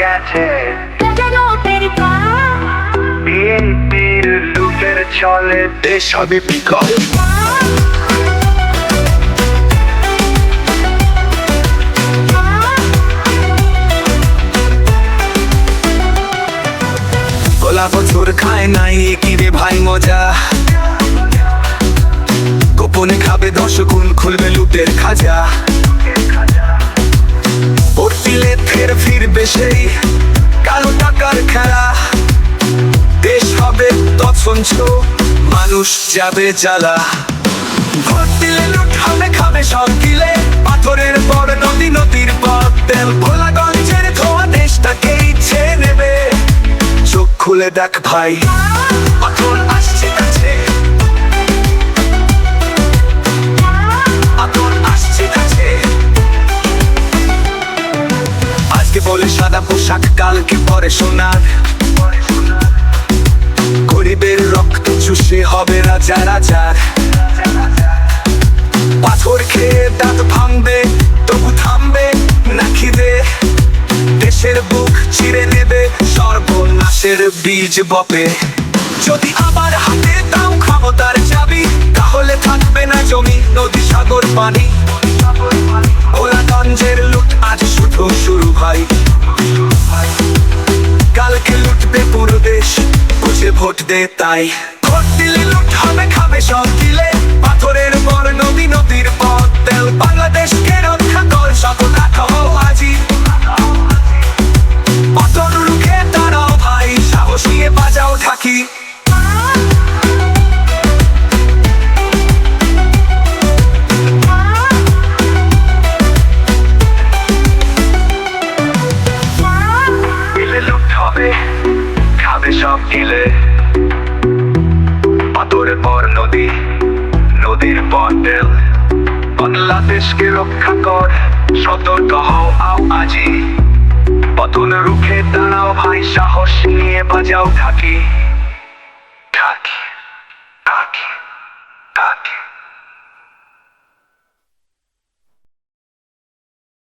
গেছে লুটের চলে দেশ হবে বিকল। গোলা বছর খায় নাই কি রে ভাই মজা, গোপনে খাবে 10 গুণ, খুলবে লুটের খাজা। ভোট দিলে ফের ফিরবে সেই কালো টাকার খেলা, দেশ হবে তছনছ, মানুষ যাবে জ্বালা। ভোট দিলে লুট হবে, খাবে সব গিলে, পাথরের বড় নদী, নদীর পথ তেল, ভোলাগঞ্জের ধোয়া দেশটাকেই ছেয়ে নেবে। চোখ খুলে দেখ ভাই, পাথর আসছে কাছে, পাথর আসছে কাছে। আজকে বলে সাদা পোশাক, কালকে পরে সোনার, গরিবের রক্ত চুষে হবে রাজা রাজার। পাথর খেয়ে দাঁত ভাঙবে, তবু থামবে না খিদে, দেশের বুক চিরে নেবে সর্বনাশের বীজ বপে। যদি আবার হাতে দাও ক্ষমতার চাবি, তাহলে থাকবে না জমি, নদী, সাগর, পানি। ভোলাগঞ্জের লুট আজ শুধু শুরু ভাই, কালকে লুটবে পুরো দেশ, বুঝে ভোট দে তাই। ভোট দিলে লুট হবে, খাবে সব গিলে, পাথরের বড় নদী, নদীর পথ তেল, বাংলাদেশকে রক্ষা কর, সকল রাখো আজি। পতন রুখে দাঁড়াও ভাই, সাহস নিয়ে বাজাও ঢাকি। দিলে লুট হবে, খাবে সব গিলে, পাথরের পর নদী, নদীর পর তেল, বাংলাদেশকে রক্ষা কর, সতর্ক হও আজি। পতন রুখে দাঁড়াও ভাই, সাহস নিয়ে বাজাও ঢাকি।